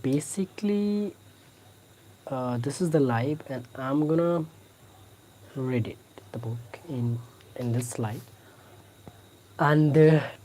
basically, this is the live, and I'm gonna read it, the book in this slide. And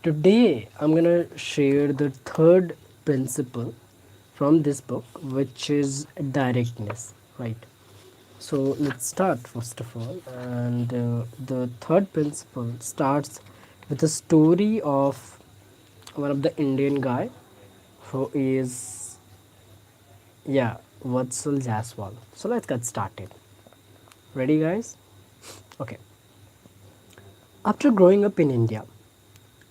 today I'm gonna share the third principle from this book, which is directness, right? So let's start first of all. And the third principle starts with a story of one of the Indian guy who is, yeah, Vatsal Jaswal. So let's get started. Ready, guys? Okay. After growing up in India,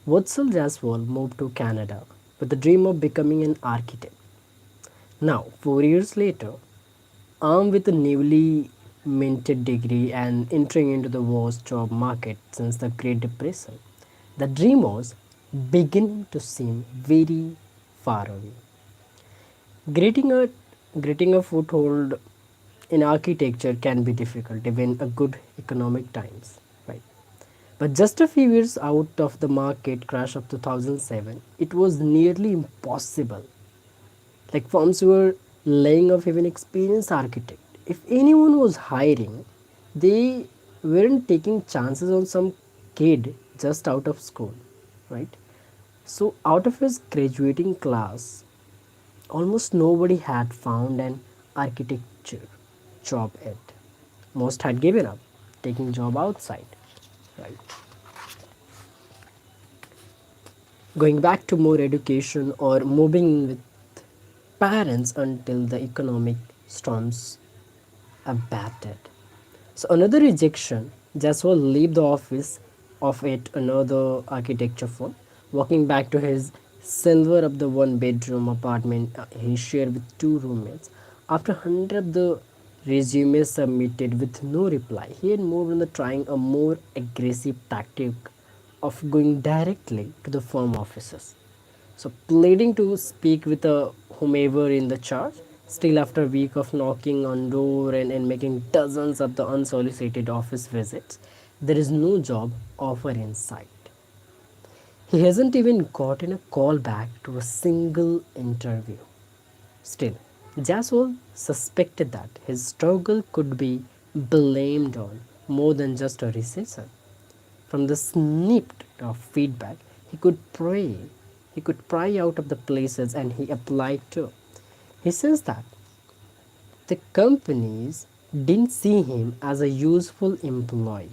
Vatsal Jaswal moved to Canada with the dream of becoming an architect. Now, 4 years later, armed with a newly minted degree and entering into the worst job market since the Great Depression, the dream was beginning to seem very far away. Getting a, getting a foothold in architecture can be difficult, even a good economic times, right? But just a few years out of the market crash of 2007, it was nearly impossible. Like firms were laying off even experienced architect. If anyone was hiring, they weren't taking chances on some kid just out of school, right? So out of his graduating class, almost nobody had found an architecture job yet. Most had given up, taking job outside, right? Going back to more education or moving with parents until the economic storms abated. So another rejection, Jaswal left the office of yet another architecture firm, walking back to his silver of the one bedroom apartment he shared with two roommates. After hundred of the resumes submitted with no reply, he had moved on the trying a more aggressive tactic of going directly to the firm offices. So pleading to speak with whomever in the charge. Still, after a week of knocking on door and making dozens of the unsolicited office visits, there is no job offer in sight. He hasn't even gotten a call back to a single interview. Still, Jaswal suspected that his struggle could be blamed on more than just a recession. From the snippet of feedback, he could pray, he could pry out of the places and he applied to. He says that the companies didn't see him as a useful employee,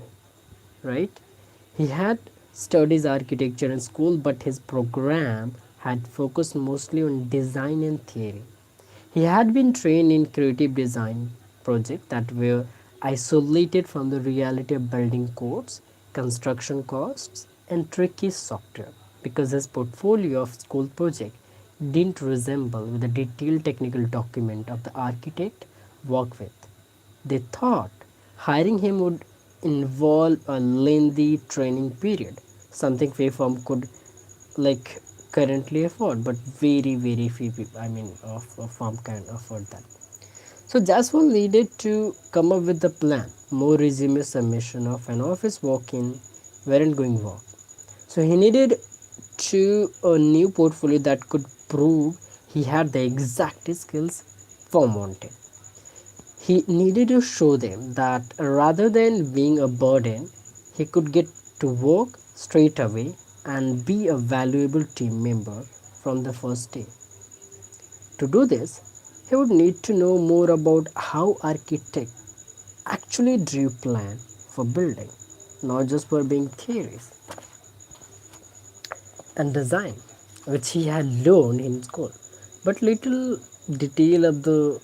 right? He had studied architecture in school, but his program had focused mostly on design and theory. He had been trained in creative design projects that were isolated from the reality of building codes, construction costs, and tricky software because his portfolio of school project didn't resemble with the detailed technical document of the architect worked with. They thought hiring him would involve a lengthy training period, something Firm could like currently afford, but very few people, I mean, of firm can afford that. So Jaswal needed to come up with a plan. More resume submission of an office walk-in weren't going well. So he needed to a new portfolio that could prove he had the exact skills firm wanted. He needed to show them that rather than being a burden, he could get to work straight away and be a valuable team member from the first day. To do this, he would need to know more about how architects actually drew plan for building, not just for being theories and design, which he had learned in school. But little detail of the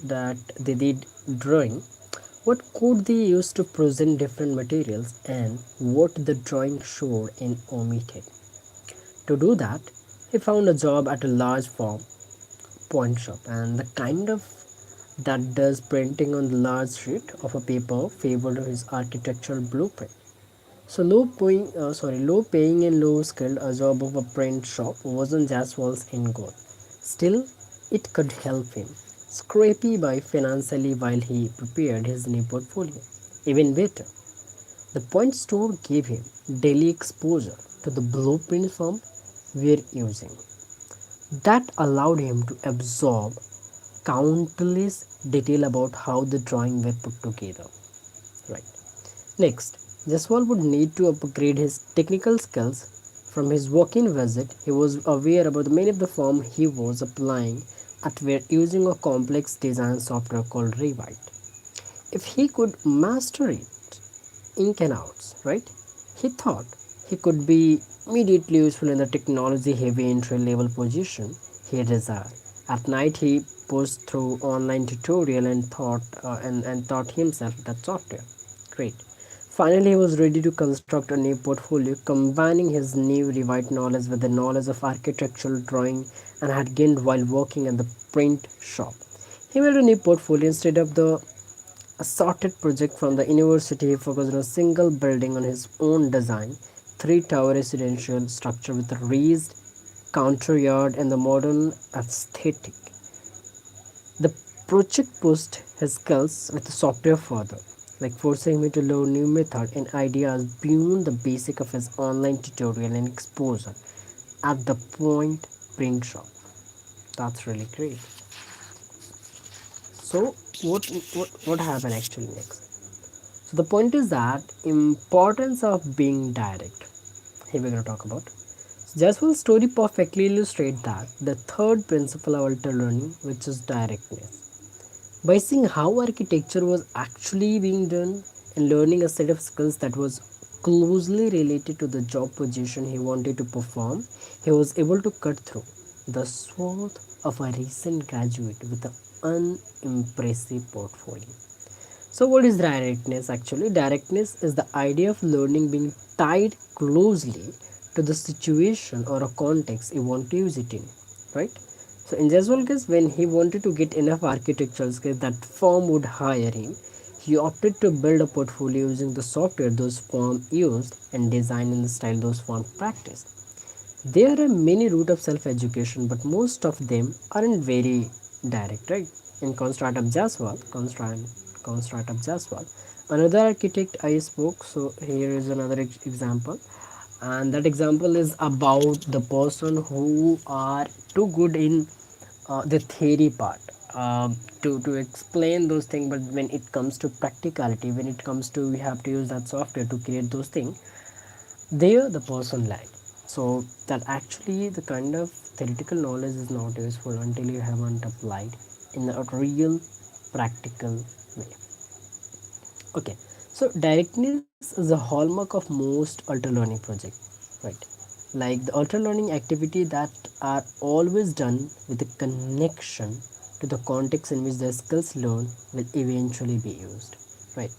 that they did drawing, what code they used to present different materials and what the drawing showed and omitted. To do that, he found a job at a large firm pawn shop and the kind of that does printing on the large sheet of a paper favored his architectural blueprint. So low paying and low skilled a job of a print shop wasn't Jaswal's end goal. Still, it could help him scrapey by financially while he prepared his new portfolio. Even better, the point store gave him daily exposure to the blueprint firm we're using. that allowed him to absorb countless detail about how the drawing were put together. Right. Next, Jaswal would need to upgrade his technical skills. From his walk-in visit, he was aware about many of the form he was applying at were using a complex design software called Rewrite. If he could master it ink and outs, right? He thought he could be immediately useful in the technology heavy entry level position he desired. At night he pushed through online tutorial and taught himself that software. Great. Finally he was ready to construct a new portfolio combining his new revived knowledge with the knowledge of architectural drawing and had gained while working in the print shop. He built a new portfolio instead of the a sorted project from the university. He focused on a single building on his own design, three-tower residential structure with a raised courtyard and the modern aesthetic. The project pushed his skills with the software further, like forcing me to learn new method and ideas beyond the basic of his online tutorial and exposure at the point print shop. That's really great. So what happened actually next? So the point is that importance of being direct. Here we're going to talk about. Jaswal's story perfectly illustrates that the third principle of alter learning, which is directness. By seeing how architecture was actually being done and learning a set of skills that was closely related to the job position he wanted to perform, he was able to cut through the swath of a recent graduate with an unimpressive portfolio. So, what is directness actually? Directness is the idea of learning being tied closely to the situation or a context you want to use it in, right? So, in Jaswal's case, when he wanted to get enough architectural skills that firm would hire him, he opted to build a portfolio using the software those firm used and design in the style those firm practiced. There are many routes of self-education, but most of them aren't very direct, right? In construct of Jaswal, another architect I spoke. So here is another example, and that example is about the person who are too good in the theory part to explain those things, but when it comes to practicality, when it comes to we have to use that software to create those things, there the person lied. So that actually the kind of theoretical knowledge is not useful until you haven't applied in a real practical way. Okay, so directness is a hallmark of most alter learning project, right? Like the alter learning activity that are always done with a connection to the context in which the skills learned will eventually be used, right?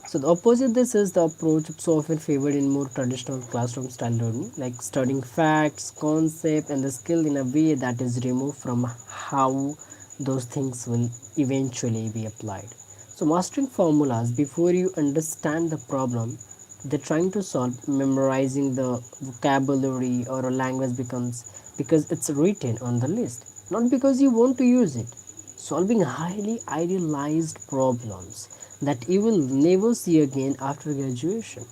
So the opposite this is the approach that's often favored in more traditional classroom style learning, like studying facts, concept, and the skill in a way that is removed from how those things will eventually be applied. So mastering formulas before you understand the problem they're trying to solve, memorizing the vocabulary or a language becomes because it's written on the list, not because you want to use it. Solving highly idealized problems that you will never see again after graduation.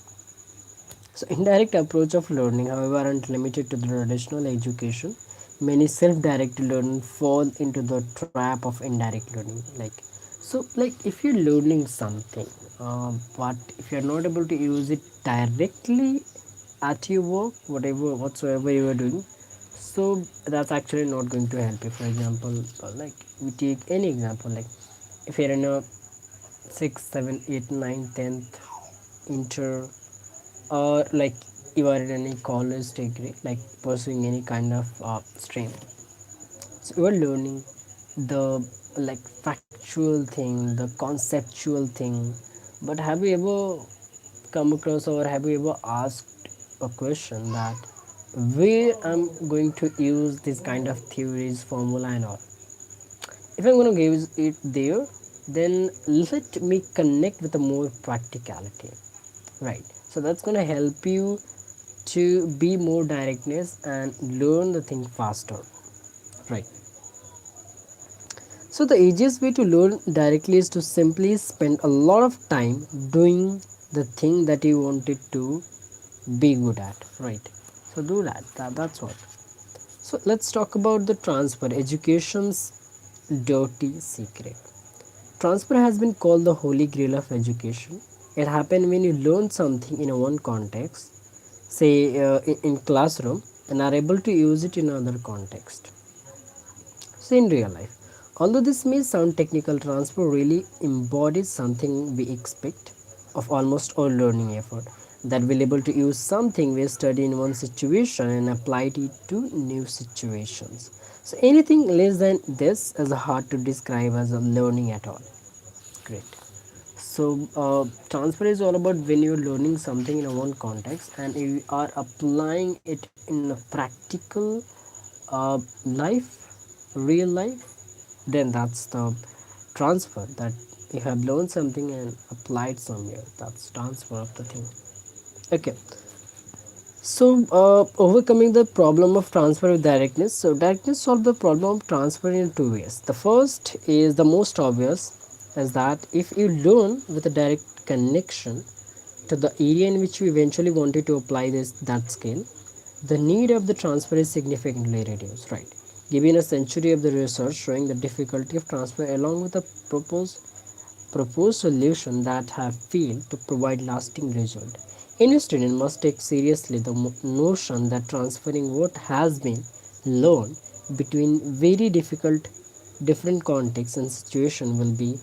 So indirect approach of learning, however, aren't limited to the traditional education. Many self-directed learners fall into the trap of indirect learning. Like if you're learning something, but if you're not able to use it directly at your work, whatever whatsoever you are doing, so that's actually not going to help you. For example, like we take any example, like if you're in a 6, 7, 8, 9, 10th inter, or like you are in any college degree, like pursuing any kind of stream, so you are learning the like factual thing, the conceptual thing, but have you ever come across or have you ever asked a question that where I'm going to use this kind of theories, formula and all? If I'm going to give it there, then let me connect with a more practicality, right? So that's going to help you to be more directness and learn the thing faster, right? So the easiest way to learn directly is to simply spend a lot of time doing the thing that you wanted to be good at, right? So do that, that's what. So let's talk about the transfer, education's dirty secret. Transfer has been called the holy grail of education. It happens when you learn something in a one context, say in classroom, and are able to use it in another context. So in real life, although this may sound technical, transfer really embodies something we expect of almost all learning effort. That we're able to use something we study in one situation and apply it to new situations. So anything less than this is hard to describe as a learning at all. Great. So transfer is all about when you're learning something in a one context and you are applying it in a practical life, real life, then that's the transfer. That you have learned something and applied somewhere. That's transfer of the thing. Okay. So, overcoming the problem of transfer with directness. So, directness solves the problem of transfer in two ways. The first is the most obvious, is that if you learn with a direct connection to the area in which you eventually wanted to apply this that skill, the need of the transfer is significantly reduced. Right, given a century of the research showing the difficulty of transfer along with the proposed solution that have failed to provide lasting result. Any student must take seriously the notion that transferring what has been learned between very different contexts and situation will be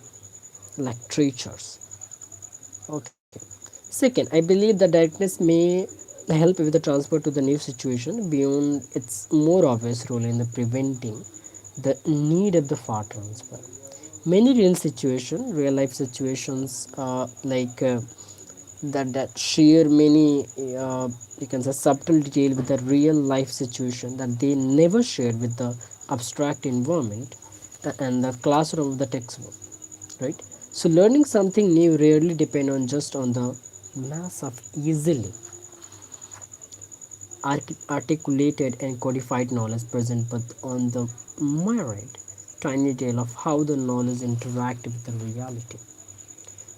like treasures. Okay. Second, I believe that directness may help with the transfer to the new situation beyond its more obvious role in the preventing the need of the far transfer. Many real life situations that share many you can say subtle detail with the real life situation that they never share with the abstract environment and the classroom of the textbook, right? So learning something new rarely depend on just on the mass of easily articulated and codified knowledge present, but on the myriad tiny detail of how the knowledge interact with the reality.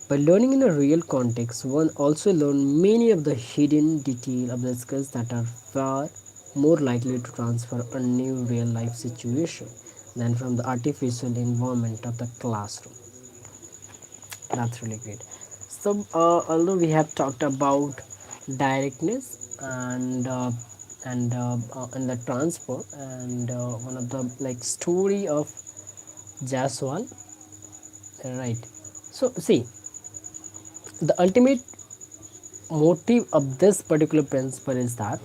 By learning in a real context, one also learns many of the hidden details of the skills that are far more likely to transfer a new real life situation than from the artificial environment of the classroom. That's really great. So, although we have talked about directness and the transfer and one of the like story of Jaswal, right? So, see, the ultimate motive of this particular principle is that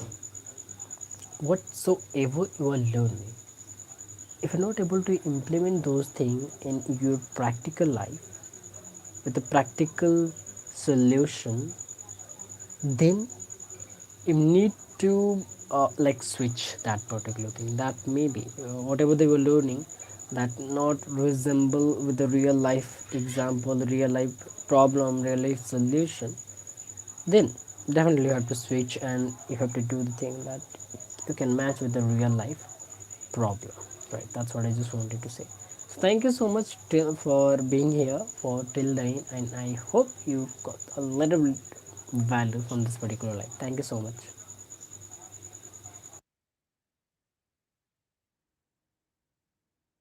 whatsoever you are learning, if you're not able to implement those things in your practical life with a practical solution, then you need to like switch that particular thing. That maybe whatever they were learning that not resemble with the real life example, real life problem, real life solution, then definitely you have to switch and you have to do the thing that you can match with the real life problem, right? That's what I just wanted to say. So thank you so much for being here for till the end, and I hope you got a little value from this particular life. Thank you so much.